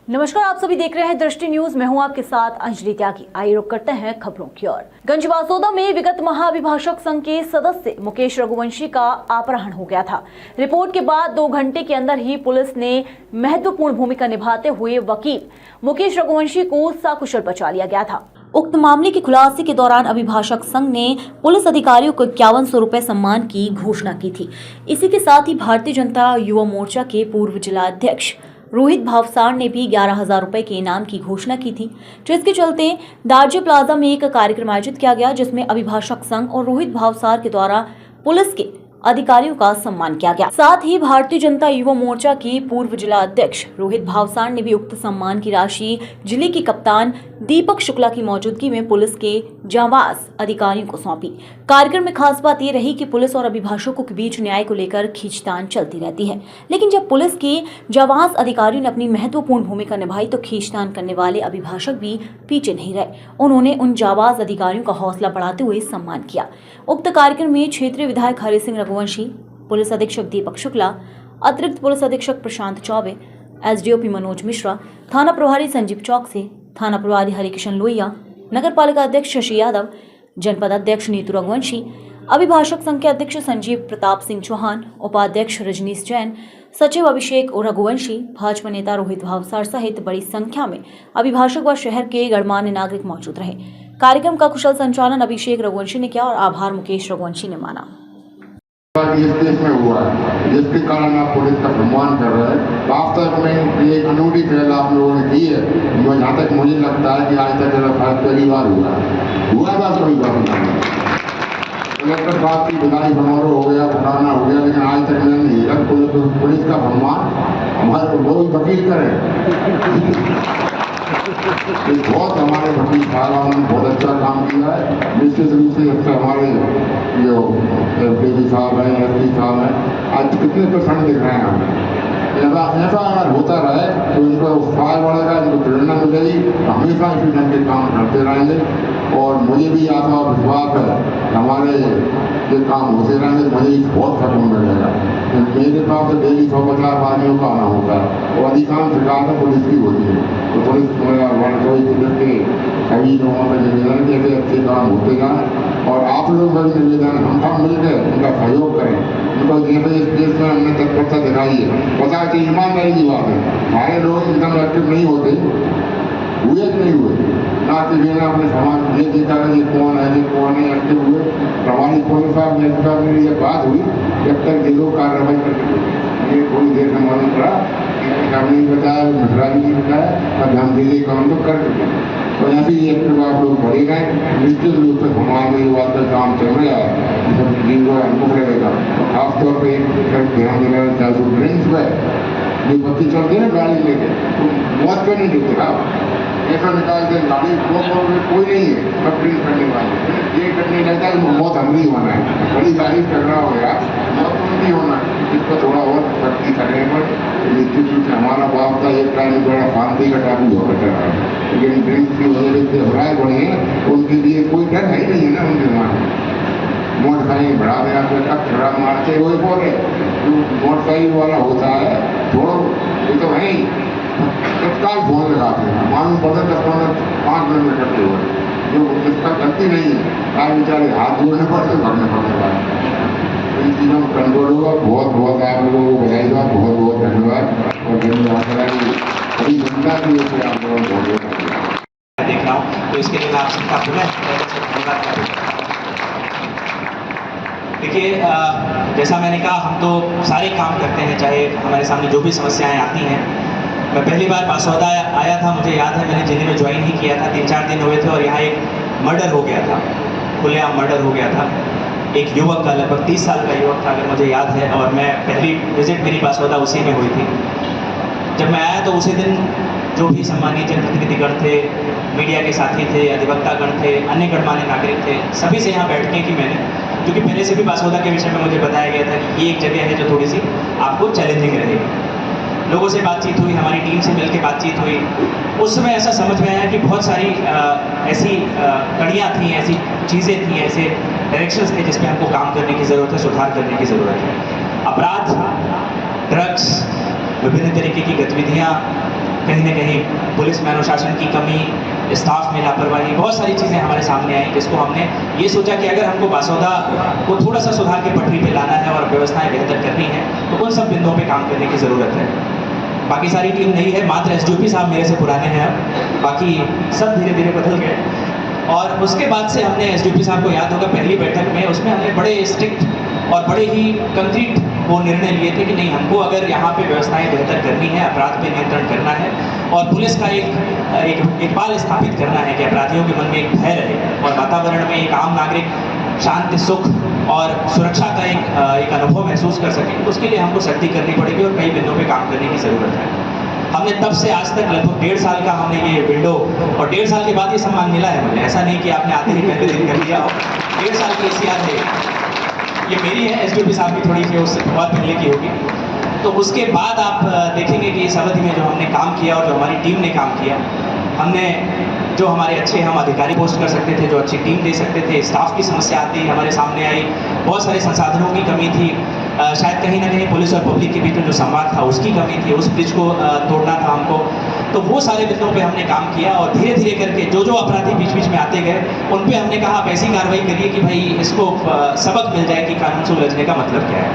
नमस्कार, आप सभी देख रहे हैं दृष्टि न्यूज। मैं हूं आपके साथ अंजलि त्यागी। आइए रुक करते हैं खबरों की ओर। गंजबासौदा में विगत महाअभिभाषक संघ के सदस्य मुकेश रघुवंशी का अपहरण हो गया था। रिपोर्ट के बाद 2 घंटे के अंदर ही पुलिस ने महत्वपूर्ण भूमिका निभाते हुए वकील मुकेश रघुवंशी को सकुशल बचा लिया गया था। उक्त मामले की खुलासे के दौरान अभिभाषक संघ ने पुलिस अधिकारियों को 5100 रुपए सम्मान की घोषणा की थी। इसी के साथ ही भारतीय जनता युवा मोर्चा के पूर्व जिला अध्यक्ष रोहित भावसार ने भी 11,000 रुपए के इनाम की घोषणा की थी, जिसके चलते दार्जे प्लाजा में एक कार्यक्रम आयोजित किया गया, जिसमें अभिभाषक संघ और रोहित भावसार के द्वारा पुलिस के अधिकारियों का सम्मान किया गया। साथ ही भारतीय जनता युवा मोर्चा के पूर्व जिला अध्यक्ष रोहित भावसार ने भी उक्त सम्मान की राशि जिले के कप्तान दीपक शुक्ला की मौजूदगी में पुलिस के जांबाज अधिकारियों को सौंपी। कार्यक्रम में खास बात यह रही कि पुलिस और अभिभाषकों के बीच न्याय को लेकर खींचतान चलती रहती है, लेकिन जब पुलिस के जांबाज अधिकारियों ने अपनी महत्वपूर्ण भूमिका निभाई तो खींचतान करने वाले अभिभाषक भी पीछे नहीं रहे। उन्होंने उन जांबाज अधिकारियों का हौसला बढ़ाते हुए सम्मान किया। उक्त कार्यक्रम में क्षेत्रीय विधायक हरि सिंह रघुवंशी, पुलिस अधीक्षक दीपक शुक्ला, अतिरिक्त पुलिस अधीक्षक प्रशांत चौबे, एसडीओपी मनोज मिश्रा, थाना प्रभारी संजीव चौकसे, थाना प्रभारी हरिकिशन लोहिया, नगर पालिका अध्यक्ष शशि यादव, जनपद अध्यक्ष नीतू रघुवंशी, अभिभाषक संघ के अध्यक्ष संजीव प्रताप सिंह चौहान, उपाध्यक्ष रजनीश जैन, सचिव अभिषेक रघुवंशी, भाजपा नेता रोहित भावसार सहित बड़ी संख्या में अभिभाषक व शहर के गणमान्य नागरिक मौजूद रहे। कार्यक्रम का कुशल संचालन अभिषेक रघुवंशी ने किया और आभार मुकेश रघुवंशी ने माना। इस देश में हुआ है, जिसके कारण आप पुलिस का सम्मान कर रहे हैं। आज तक में एक अनूठी पहल आप लोगों ने की है, जो जहाँ तक मुझे लगता है कि आज तक शायद पहली बार हुआ था कोई बात नहीं। कलेक्टर साहब की विदाई समारोह हो गया, पुराना हो गया, लेकिन आज तक मैंने नहीं रखा पुलिस का सम्मान हमारे बहुत वकील करें। बहुत हमारे वकील साहब ने बहुत अच्छा काम किया है। निश्चित रूप से हमारे जो एफडीजी साहब हैं, एसपी साहब हैं, आज कितने % दिख रहे हैं हमें। ऐसा अगर होता रहे तो इनको उत्साह बढ़ेगा, इनको प्रेरणा मिलेगी, हमेशा इसी ढंग के काम करते रहेंगे। और मुझे भी आशा और विश्वास है हमारे ये काम होते रहेंगे, मुझे बहुत सकून मिलेगा। मेरे पास तो डेली 150 आदमियों का आना होता है और अधिकांश शिकायतें पुलिस की होती है। तो पुलिस के सभी लोगों का निवेदन कि ऐसे अच्छे काम होते जाएँ और आप लोग का भी निवेदन हम सब मिलकर उनका सहयोग करें। उनको जैसे इस केस में हमने तत्परता दिखाई है, पता है कि ईमानदारी की बात है, सारे लोग एकदम एक्टिव नहीं होते, हुए कि नहीं हुए ना कि मैंने अपने समाज ये देखा कि ये कौन है एक्टिव हुए। प्रभारी पुलिस साहब मेरी ये बात हुई, जब तक ये लोग कार्रवाई करते ये थोड़ी देर से मालूम पड़ा, नहीं बताया, मिश्रा भी नहीं बताया, अब हम धीरे काम तो कर चुके। तो ऐसे ही एक्टिव आप लोग बढ़े गए। निश्चित रूप से समाज में बात का काम चल रहा है, सब जिनको हमको रहेगा। खासतौर पर ध्यान देना चाहिए ड्रिंक्स में जो बच्चे चलते हैं गाड़ी लेके, तो मौत क्यों नहीं दिखते आप ऐसा निकालते हैं गाड़ी कोई नहीं है, सब ड्रिंक करने वाले ये करने लगता है तो मौत हम नहीं होना है। बड़ी गाड़ी टकरा हो गया, मौत तो नहीं होना है। इसको थोड़ा और सख्ती करने पर निश्चित रूप से हमारा बाप का एक टाइम थोड़ा शांति का टाइम होकर चल रहा है, लेकिन ड्रिंक्स की वजह से हराए बढ़े हैं, उनके लिए कोई डर है ही नहीं है ना उनके वहाँ। मोटरसाइकिल बढ़ा देना तो तक खड़ा मारते वही बोले जो मोटरसाइकिल वाला होता है छोड़ो, ये तो है ही तत्काल फोन लगाते हैं, मालूम पड़ता 10-15-5 मिनट में करते हुए, जो जिसका गलती नहीं है आज बेचारे हाथ जोड़ने पड़ते भरने पड़ता है। इन चीज़ों में कंट्रोल होगा। बहुत बहुत आप लोगों को बधाई दो, बहुत बहुत धन्यवाद। और धन्यवाद बड़ी जनता की ओर से आप लोगों को बहुत बहुत धन्यवाद देख रहा हूँ, तो इसके लिए मैं आप सबका धन्यवाद करूँगा। देखिए, जैसा मैंने कहा, हम तो सारे काम करते हैं, चाहे हमारे सामने जो भी समस्याएं आती हैं। मैं पहली बार बासौदा आया था, मुझे याद है मैंने जिले में ज्वाइन ही किया था, 3-4 दिन हुए थे और यहाँ एक मर्डर हो गया था, खुलेआम मर्डर हो गया था। एक युवक का, लगभग 30 साल का युवक था अगर मुझे याद है, और मैं पहली विजिट मेरी बासौदा उसी में हुई थी। जब मैं आया तो उसी दिन जो भी सम्मानित जनप्रतिनिधिगण थे, मीडिया के साथी थे, अधिवक्तागण थे, अन्य गणमान्य नागरिक थे, सभी से यहाँ बैठने की मैंने, क्योंकि पहले से भी बासौदा के विषय में मुझे बताया गया था कि ये एक जगह है जो थोड़ी सी आपको चैलेंजिंग रहेगी। लोगों से बातचीत हुई, हमारी टीम से मिलकर बातचीत हुई। उस समय ऐसा समझ में आया कि बहुत सारी ऐसी कड़ियाँ थी, ऐसी चीज़ें थी, ऐसे डायरेक्शंस थे जिस पर हमको काम करने की ज़रूरत है, सुधार करने की ज़रूरत है। अपराध, ड्रग्स, विभिन्न तरीके की गतिविधियाँ, कहीं ना कहीं पुलिस में अनुशासन की कमी, स्टाफ में लापरवाही, बहुत सारी चीज़ें हमारे सामने आई, जिसको हमने ये सोचा कि अगर हमको बासौदा को थोड़ा सा सुधार के पटरी पे लाना है और व्यवस्थाएं बेहतर करनी है तो उन सब बिंदुओं पे काम करने की ज़रूरत है। बाकी सारी टीम नई है, मात्र एसडीओपी साहब मेरे से पुराने हैं, अब बाकी सब धीरे धीरे बदल गए। और उसके बाद से हमने एसडीओपी साहब को याद होगा पहली बैठक में, उसमें हमने बड़े स्ट्रिक्ट और बड़े ही कंक्रीट वो निर्णय लिए थे कि नहीं, हमको अगर यहाँ पे व्यवस्थाएं बेहतर करनी है, अपराध पे नियंत्रण करना है और पुलिस का एक बाल स्थापित करना है कि अपराधियों के मन में एक भय रहे और वातावरण में एक आम नागरिक शांति, सुख और सुरक्षा का एक अनुभव महसूस कर सके, तो उसके लिए हमको सख्ती करनी पड़ेगी और कई बिंदुओं पे काम करने की ज़रूरत है। हमने तब से आज तक लगभग 1.5 साल का हमने ये विंडो, और 1.5 साल के बाद ये सम्मान मिला है मुझे, ऐसा नहीं कि आपने आते ही पहले दिन कर लिया हो। 1.5 साल की एसीआर है, ये मेरी है, एसडीओपी साहब की थोड़ी सी उससे बहुत पहले की होगी। तो उसके बाद आप देखेंगे कि इस अवधि में जो हमने काम किया और जो हमारी टीम ने काम किया, हमने जो हमारे अच्छे हम अधिकारी पोस्ट कर सकते थे, जो अच्छी टीम दे सकते थे, स्टाफ की समस्या आती हमारे सामने आई, बहुत सारे संसाधनों की कमी थी, शायद कहीं ना कहीं पुलिस और पब्लिक के बीच में जो संवाद था उसकी कमी थी, उस ब्रिज को तोड़ना था हमको। तो वो सारे बिंदुओं पे हमने काम किया और धीरे धीरे करके जो जो अपराधी बीच बीच में आते गए उन पे हमने कहा आप ऐसी कार्रवाई करिए कि भाई इसको सबक मिल जाए कि कानून से उलझने का मतलब क्या है।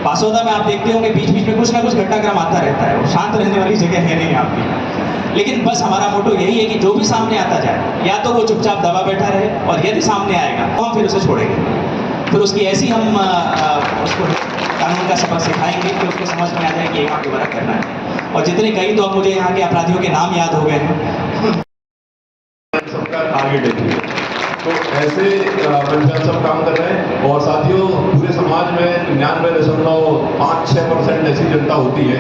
बासौदा में आप देखते होंगे बीच बीच में कुछ ना कुछ घटनाक्रम आता रहता है, वो शांत रहने वाली जगह है नहीं आपकी। लेकिन बस हमारा मोटो यही है कि जो भी सामने आता जाए, या तो वो चुपचाप दबा बैठा रहे, और यदि सामने आएगा तो हम फिर उसे छोड़ेंगे, फिर उसकी ऐसी हम उसको कानून का सबक सिखाएंगे कि उसको समझ में आ जाए कि यहाँ दोबारा करना है। और जितने कई तो अब मुझे यहाँ के अपराधियों के नाम याद हो गए हैं। सबका टारगेट है, तो ऐसे मिलकर सब काम कर रहे हैं। और साथियों, पूरे समाज में 99.56% ऐसी जनता होती है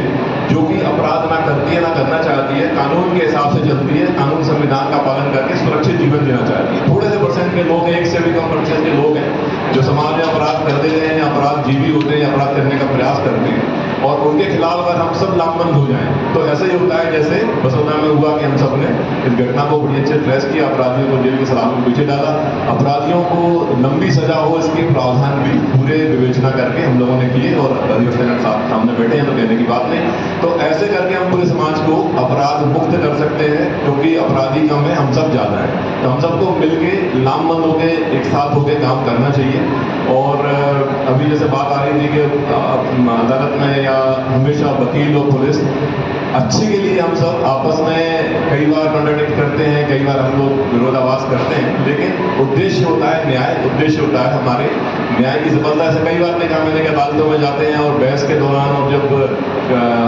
जो कि अपराध ना करती है, ना करना चाहती है, कानून के हिसाब से चलती है, कानून संविधान का पालन करके सुरक्षित जीवन जीना चाहती है। थोड़े से परसेंट के लोग हैं, 1 से भी कम परसेंट के लोग हैं जो समाज में अपराध कर देते हैं, या अपराध जीवी होते हैं, या अपराध करने का प्रयास करते हैं। और उनके खिलाफ अगर हम सब लामबंद हो जाएं तो ऐसा ही होता है जैसे बसौदा में हुआ कि हम सब ने इस घटना को बड़ी अच्छे ट्रेस किया, अपराधियों को जेल के सलाखों में पीछे डाला, अपराधियों को लंबी सजा हो इसके प्रावधान भी पूरे विवेचना करके हम लोगों ने किए, और अधिवक्ता साहब सामने बैठे हैं तो कहने की बात नहीं। तो ऐसे करके हम पूरे समाज को अपराध मुक्त कर सकते हैं, क्योंकि अपराधी कम है, हम सब ज्यादा है। तो हम सबको मिलके लामबंद होके एक साथ होके काम करना चाहिए। और अभी जैसे बात आ रही थी कि अदालत में या हमेशा वकील और पुलिस अच्छे के लिए हम सब आपस में कई बार कॉन्ट्रडिक्ट करते हैं, कई बार हम लोग विरोधाभास करते हैं, लेकिन उद्देश्य होता है न्याय, उद्देश्य होता है हमारे न्याय की सफलता। से कई बार देखा मैंने कि अदालतों में जाते हैं और बहस के दौरान, और जब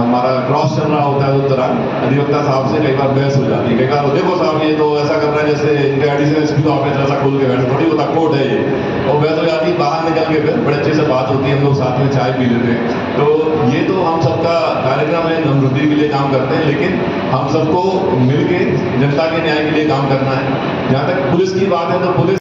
हमारा क्रॉस चल रहा होता है उस दौरान अधिवक्ता साहब से कई बार बहस हो जाती है। कई बार देखो साहब ये तो ऐसा कर रहा है जैसे इनका एडिशनल एसपी ऑफिस ऐसा खोल के बैठे, थोड़ी होता कोर्ट है ये, और बहस हो जाती है। बाहर निकल के फिर बड़े अच्छे से बात होती है, हम लोग साथ में चाय पी लेते हैं। तो ये तो हम सबका कार्यक्रम है, समृद्धि के लिए काम करते हैं, लेकिन हम सबको मिलके जनता के न्याय के लिए काम करना है। जहाँ तक पुलिस की बात है तो पुलिस